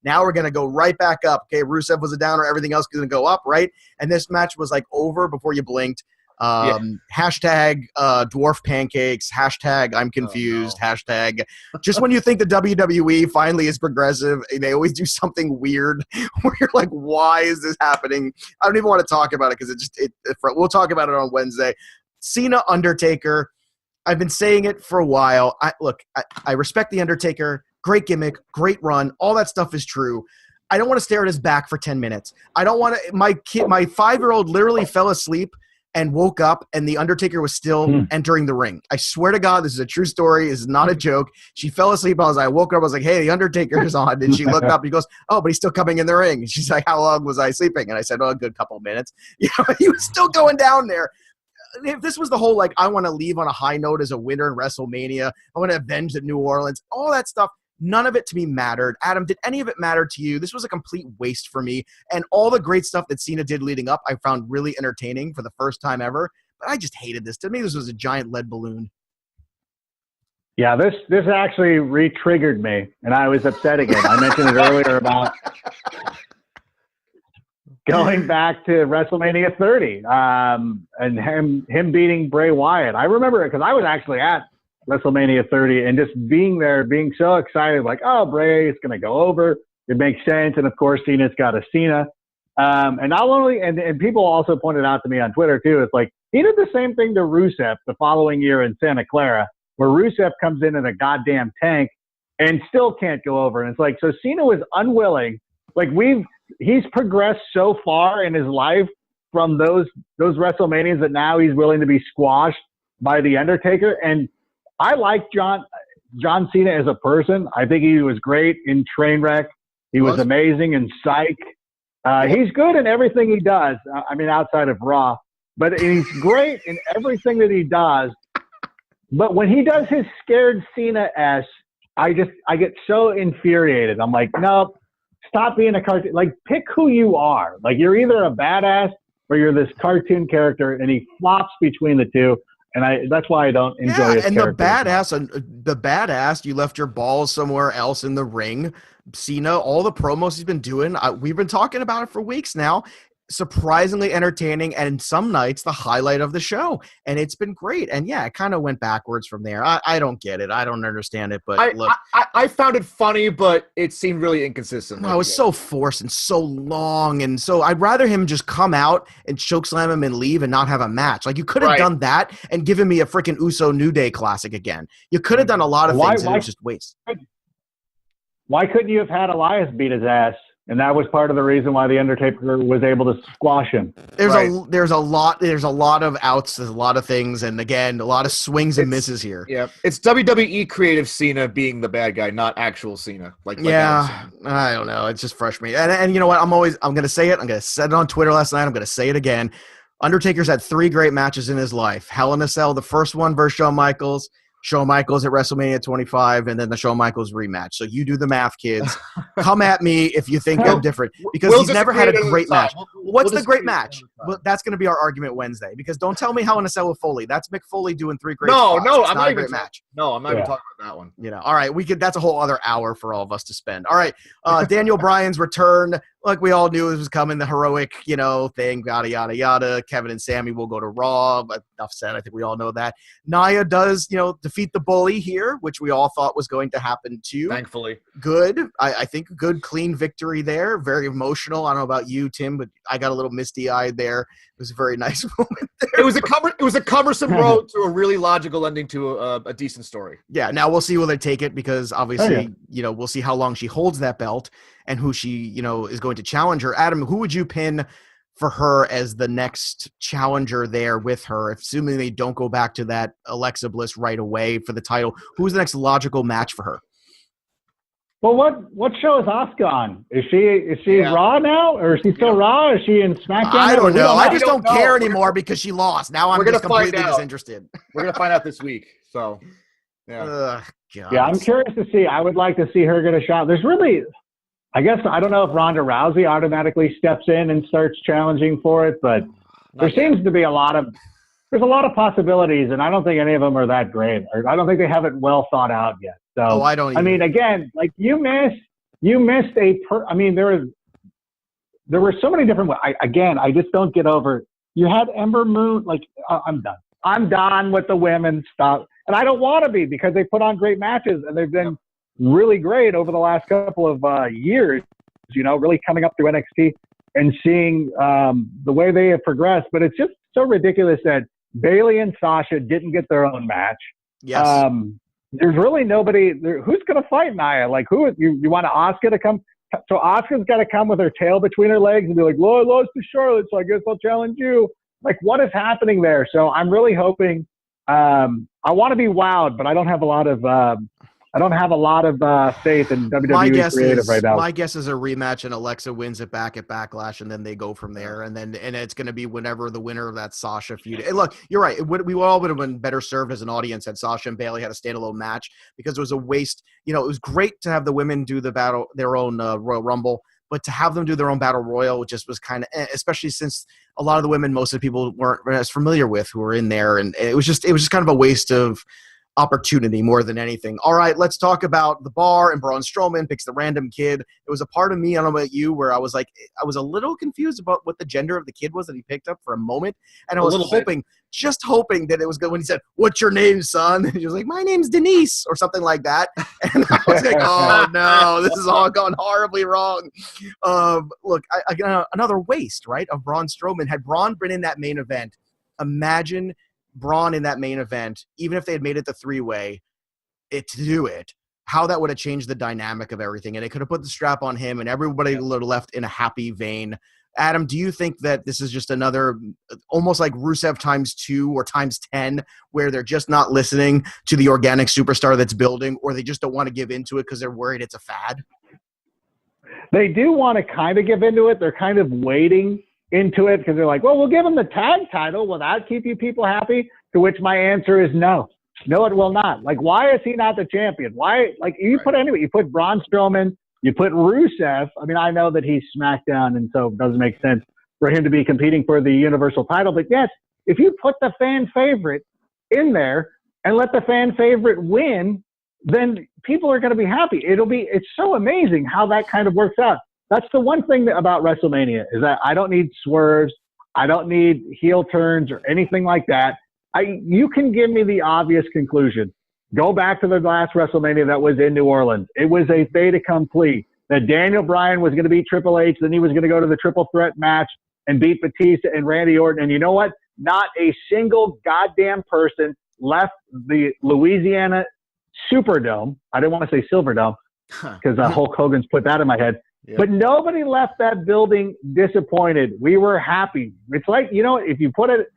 now we're going to go right back up. Okay, Rusev was a downer. Everything else is going to go up, right? And this match was like over before you blinked. Hashtag dwarf pancakes, hashtag I'm confused, hashtag just when you think the WWE finally is progressive, they always do something weird where you're like, why is this happening? I don't even want to talk about it because we'll talk about it on Wednesday. Cena Undertaker, I've been saying it for a while. I respect the Undertaker, great gimmick, great run, all that stuff is true. I don't want to stare at his back for 10 minutes. I don't want to, my 5-year-old literally fell asleep and woke up, and the Undertaker was still entering the ring. I swear to God, this is a true story. This is not a joke. She fell asleep. I woke up. I was like, hey, the Undertaker is on. And she looked up. And he goes, oh, but he's still coming in the ring. And she's like, how long was I sleeping? And I said, oh, a good couple of minutes. He was still going down there. If this was the whole, I want to leave on a high note as a winner in WrestleMania. I want to avenge the New Orleans. All that stuff. None of it to me mattered. Adam, did any of it matter to you? This was a complete waste for me. And all the great stuff that Cena did leading up, I found really entertaining for the first time ever. But I just hated this. To me, this was a giant lead balloon. Yeah, this actually re-triggered me, and I was upset again. I mentioned it earlier about going back to WrestleMania 30 and him beating Bray Wyatt. I remember it because I was actually at WrestleMania 30 and just being there, being so excited, like, oh, Bray is going to go over. It makes sense. And of course, Cena's got a Cena. And not only, and people also pointed out to me on Twitter too, it's like he did the same thing to Rusev the following year in Santa Clara, where Rusev comes in a goddamn tank and still can't go over. And it's like, so Cena was unwilling. Like he's progressed so far in his life from those WrestleManias that now he's willing to be squashed by The Undertaker. And I like John Cena as a person. I think he was great in Trainwreck. He was amazing in Psych. He's good in everything he does. I mean, outside of Raw. But he's great in everything that he does. But when he does his scared Cena-esque, I get so infuriated. I'm like, no, stop being a cartoon. Like, pick who you are. Like, you're either a badass or you're this cartoon character, and he flops between the two. And that's why I don't enjoy his character. The badass, you left your balls somewhere else in the ring. Cena, all the promos he's been doing, we've been talking about it for weeks now. Surprisingly entertaining, and some nights the highlight of the show. And it's been great. And yeah, it kind of went backwards from there. I don't get it. I don't understand it. But look, I found it funny, but it seemed really inconsistent. No, it was so forced and so long. And so I'd rather him just come out and chokeslam him and leave and not have a match. Like, you could have done that and given me a freaking Uso New Day classic again. You could have done a lot of things and it was just waste. Why couldn't you have had Elias beat his ass And that was part of the reason why The Undertaker was able to squash him. There's a lot of outs, there's a lot of things, and again, a lot of swings and misses here. Yeah, it's WWE creative Cena being the bad guy, not actual Cena. Yeah, I don't know. It's just frustrating. And you know what? I'm going to say it. I'm going to say it on Twitter last night. I'm going to say it again. Undertaker's had 3 great matches in his life. Hell in a Cell, the first one versus Shawn Michaels at WrestleMania 25, and then the Shawn Michaels rematch. So you do the math, kids. Come at me if you think I'm different, because he's never had a great match. What's the great match? Well, that's going to be our argument Wednesday, because don't tell me Hell in a Cell with Foley. That's Mick Foley doing 3 great spots. I'm not even match. No, I'm not even talking about that one. You know, all right, that's a whole other hour for all of us to spend. All right, Daniel Bryan's return, like we all knew it was coming, the heroic, thing, yada, yada, yada. Kevin and Sammy will go to Raw, but enough said. I think we all know that. Nia does, defeat the bully here, which we all thought was going to happen too. Thankfully. Good. I think good, clean victory there. Very emotional. I don't know about you, Tim, but I got a little misty-eyed there. It was a very nice moment there. It was a cumbersome road to a really logical ending to a decent story. Yeah, now we'll see where they take it, because obviously, we'll see how long she holds that belt and who she, is going to challenge her. Adam, who would you pin for her as the next challenger there with her, assuming they don't go back to that Alexa Bliss right away for the title? Who's the next logical match for her? Well, what show is Asuka on? Is she Raw now, or is she still Raw? Is she in SmackDown? I don't know. I just don't care anymore because she lost. Now I'm just completely disinterested. We're gonna find out this week. So, God. Yeah, I'm curious to see. I would like to see her get a shot. There's really, I guess, I don't know if Ronda Rousey automatically steps in and starts challenging for it, but seems to be there's a lot of possibilities, and I don't think any of them are that great. Or I don't think they have it well thought out yet. So, I don't. I mean, again, like you missed there were so many different ways. I just don't get over. You had Ember Moon. Like, I'm done. I'm done with the women's stuff, and I don't want to be, because they put on great matches and they've been really great over the last couple of years. Really coming up through NXT and seeing the way they have progressed. But it's just so ridiculous that Bayley and Sasha didn't get their own match. Yes. There's really nobody there. Who's going to fight Nia? Like, who you want Asuka to come? So Asuka's got to come with her tail between her legs and be like, well, I lost to Charlotte, so I guess I'll challenge you. Like, what is happening there? So I'm really hoping. I want to be wowed, but I don't have a lot of faith in WWE creative right now. My guess is a rematch, and Alexa wins it back at Backlash, and then they go from there. And it's going to be whenever the winner of that Sasha feud. And look, you're right. We all would have been better served as an audience had Sasha and Bayley had a standalone match, because it was a waste. It was great to have the women do their own Royal Rumble, but to have them do their own Battle Royal just was kind of, especially since a lot of the women, most of the people weren't as familiar with who were in there, and it was just kind of a waste of opportunity more than anything. All right, let's talk about the bar, and Braun Strowman picks the random kid. It was a part of me, I don't know about you, where I was a little confused about what the gender of the kid was that he picked up for a moment, and I was just hoping that it was good when he said, "What's your name, son?" And he was like, "My name's Denise," or something like that, and I was like, "Oh no, this is all gone horribly wrong." Look, another waste, right, of Braun Strowman. Had Braun been in that main event, imagine Braun in that main event, even if they had made it the 3-way, how that would have changed the dynamic of everything. And it could have put the strap on him, and everybody would have left in a happy vein. Adam, do you think that this is just another, almost like Rusev times 2 or times 10, where they're just not listening to the organic superstar that's building, or they just don't want to give into it because they're worried it's a fad? They do want to kind of give into it. They're kind of waiting into it because they're like, well, we'll give him the tag title. Will that keep you people happy? To which my answer is no. No, it will not. Like, why is he not the champion? Why? Like, you put Braun Strowman, you put Rusev. I mean, I know that he's SmackDown, and so it doesn't make sense for him to be competing for the Universal title. But yes, if you put the fan favorite in there and let the fan favorite win, then people are going to be happy. It's so amazing how that kind of works out. That's the one thing about WrestleMania, is that I don't need swerves. I don't need heel turns or anything like that. You can give me the obvious conclusion. Go back to the last WrestleMania that was in New Orleans. It was a fait accompli that Daniel Bryan was going to beat Triple H, then he was going to go to the triple threat match and beat Batista and Randy Orton. And you know what? Not a single goddamn person left the Louisiana Superdome. I didn't want to say Silverdome because Hulk Hogan's put that in my head. But nobody left that building disappointed. We were happy. It's like, if you put it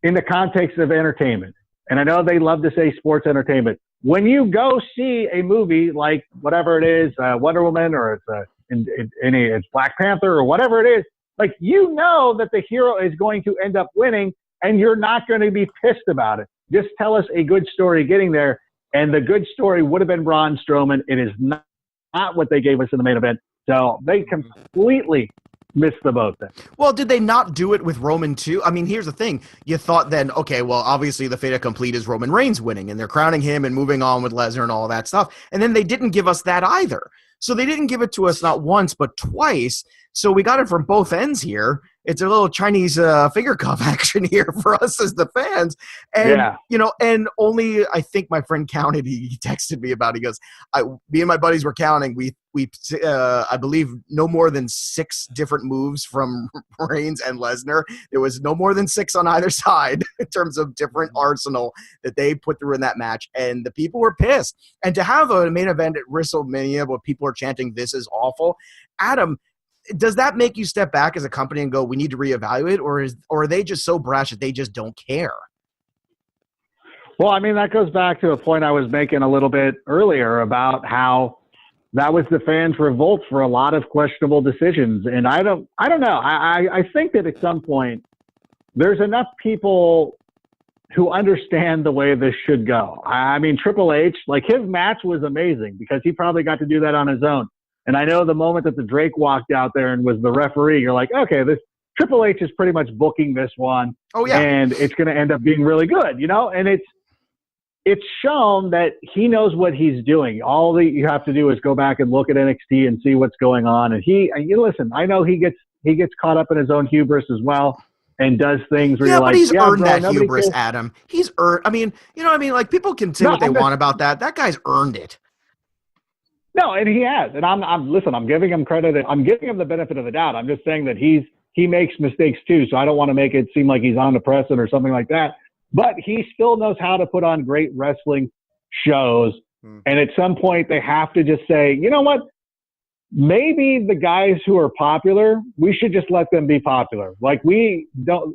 in the context of entertainment, and I know they love to say sports entertainment, when you go see a movie like whatever it is, Wonder Woman, or it's Black Panther, or whatever it is, like, that the hero is going to end up winning, and you're not going to be pissed about it. Just tell us a good story getting there, and the good story would have been Braun Strowman. It is not what they gave us in the main event. So they completely missed the boat then. Well, did they not do it with Roman too? I mean, here's the thing. You thought then, okay, well, obviously the fait accompli is Roman Reigns winning, and they're crowning him and moving on with Lesnar and all that stuff. And then they didn't give us that either. So they didn't give it to us not once, but twice. So we got it from both ends here. It's a little Chinese finger cuff action here for us as the fans. And, and only, I think my friend counted, he texted me about it. He goes, me and my buddies were counting. We I believe, no more than 6 different moves from Reigns and Lesnar. There was no more than 6 on either side in terms of different arsenal that they put through in that match. And the people were pissed. And to have a main event at WrestleMania where people are chanting, "This is awful," Adam, does that make you step back as a company and go, we need to reevaluate, or are they just so brash that they just don't care? Well, I mean, that goes back to a point I was making a little bit earlier about how that was the fans' revolt for a lot of questionable decisions. And I don't know. I think that at some point there's enough people who understand the way this should go. I mean, Triple H, like, his match was amazing because he probably got to do that on his own. And I know the moment that the Drake walked out there and was the referee, you're like, okay, this Triple H is pretty much booking this one. Oh, yeah. And it's going to end up being really good, And it's shown that he knows what he's doing. All that you have to do is go back and look at NXT and see what's going on. And you listen, I know he gets caught up in his own hubris as well and does things where you're like, but he's earned that hubris, cares. Adam. He's earned. I mean, like, people can say what they want about that. That guy's earned it. No, and he has. And I'm giving him credit. I'm giving him the benefit of the doubt. I'm just saying that he makes mistakes too. So I don't want to make it seem like he's omnipresent or something like that. But he still knows how to put on great wrestling shows. And at some point they have to just say, you know what? Maybe the guys who are popular, we should just let them be popular. Like, we don't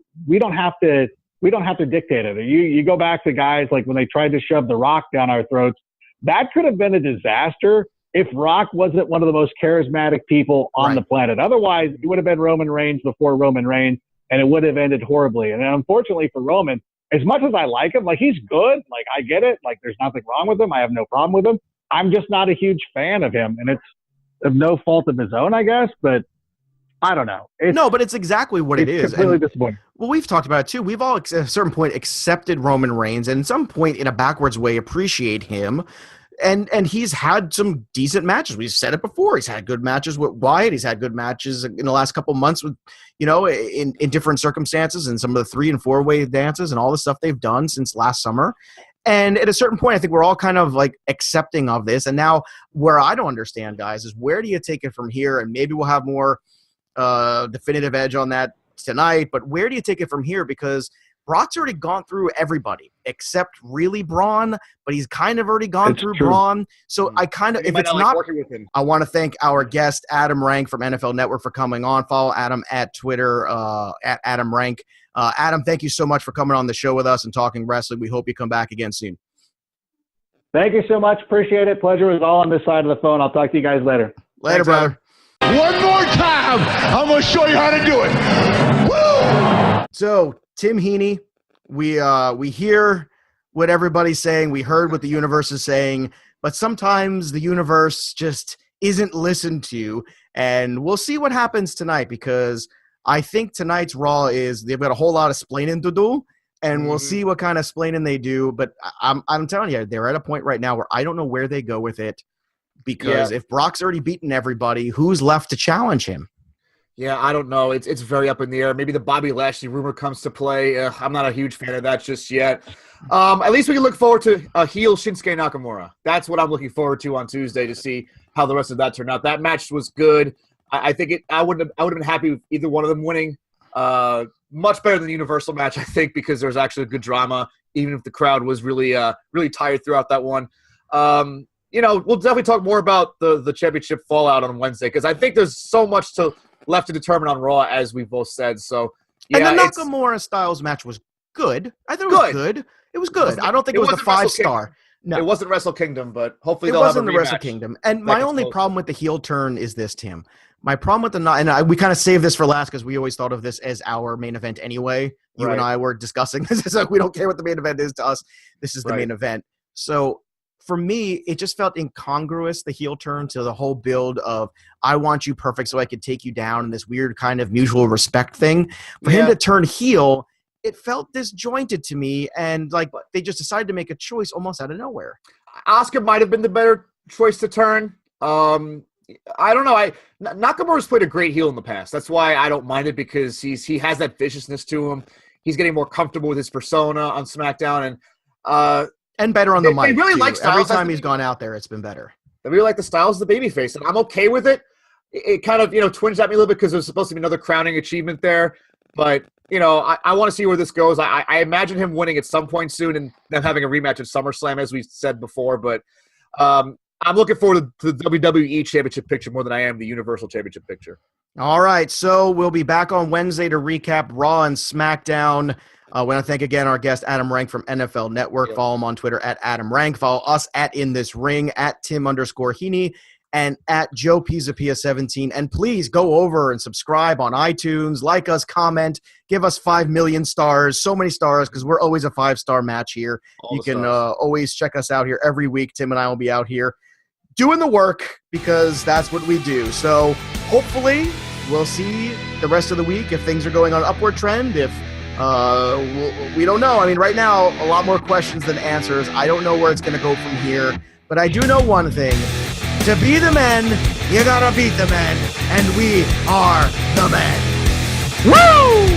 have to dictate it. You go back to guys like when they tried to shove The Rock down our throats. That could have been a disaster if Rock wasn't one of the most charismatic people on the planet. Otherwise, it would have been Roman Reigns before Roman Reigns, and it would have ended horribly. And unfortunately for Roman, as much as I like him, like, he's good. Like, I get it. Like, there's nothing wrong with him. I have no problem with him. I'm just not a huge fan of him. And it's of no fault of his own, I guess. But I don't know. But it's exactly what it is. It's completely disappointing. Well, we've talked about it too. We've all, at a certain point, accepted Roman Reigns, and at some point, in a backwards way, appreciate him. And he's had some decent matches. We've said it before. He's had good matches with Wyatt. He's had good matches in the last couple months with, in different circumstances, and some of the 3- and 4-way dances and all the stuff they've done since last summer. And at a certain point, I think we're all kind of like accepting of this. And now where I don't understand, guys, is where do you take it from here? And maybe we'll have more definitive edge on that tonight. But where do you take it from here? Because Brock's already gone through everybody except really Braun, but he's kind of already gone through Braun. So I kind of, if it's not, I want to thank our guest, Adam Rank from NFL Network, for coming on. Follow Adam at Twitter, at Adam Rank. Adam, thank you so much for coming on the show with us and talking wrestling. We hope you come back again soon. Thank you so much. Appreciate it. Pleasure was all on this side of the phone. I'll talk to you guys later. Later, brother. One more time, I'm going to show you how to do it. Woo! So, Tim Heaney, we hear what everybody's saying. We heard what the universe is saying, but sometimes the universe just isn't listened to, and we'll see what happens tonight, because I think tonight's Raw is they've got a whole lot of splaining to do, and we'll see what kind of splaining they do. But I'm telling you, they're at a point right now where I don't know where they go with it, because if Brock's already beaten everybody, who's left to challenge him? Yeah, I don't know. It's very up in the air. Maybe the Bobby Lashley rumor comes to play. I'm not a huge fan of that just yet. At least we can look forward to a heel Shinsuke Nakamura. That's what I'm looking forward to on Tuesday, to see how the rest of that turned out. That match was good. I think I would have been happy with either one of them winning. Much better than the Universal match, I think, because there was actually good drama, even if the crowd was really tired throughout that one. we'll definitely talk more about the championship fallout on Wednesday because I think there's so much left to determine on Raw, as we both said. So, yeah. And the Nakamura Styles match was good. I thought it was good. It was good. I don't think it was the 5-star. No. It wasn't Wrestle Kingdom, but hopefully it they'll wasn't have a the rematch. Wrestle Kingdom. And my only problem with the heel turn is this, Tim. My problem with we kind of saved this for last because we always thought of this as our main event anyway. You and I were discussing this. It's like we don't care what the main event is to us. This is the main event. So for me, it just felt incongruous, the heel turn, to the whole build of I want you perfect so I could take you down, and this weird kind of mutual respect thing. For him to turn heel, it felt disjointed to me, and like they just decided to make a choice almost out of nowhere. Oscar might have been the better choice to turn. I don't know. Nakamura's played a great heel in the past. That's why I don't mind it, because he has that viciousness to him. He's getting more comfortable with his persona on SmackDown, and better on the mic. They really like Styles. Every time he's gone out there, it's been better. They really like the Styles of the babyface, and I'm okay with it. It kind of twinged at me a little bit because there's supposed to be another crowning achievement there, but I want to see where this goes. I imagine him winning at some point soon and them having a rematch at SummerSlam, as we said before. But I'm looking forward to the WWE Championship picture more than I am the Universal Championship picture. All right, so we'll be back on Wednesday to recap Raw and SmackDown. I want to thank again our guest, Adam Rank from NFL Network. Yeah. Follow him on Twitter at Adam Rank. Follow us at In This Ring, at Tim_Heaney, and at Joe Pisapia 17. And please go over and subscribe on iTunes, like us, comment, give us 5 million stars, so many stars, because we're always a 5-star match here. You can always check us out here every week. Tim and I will be out here doing the work because that's what we do. So hopefully we'll see the rest of the week if things are going on an upward trend. If we don't know. I mean, right now, a lot more questions than answers. I don't know where it's going to go from here, but I do know one thing. To be the men, you gotta beat the men, and we are the men. Woo!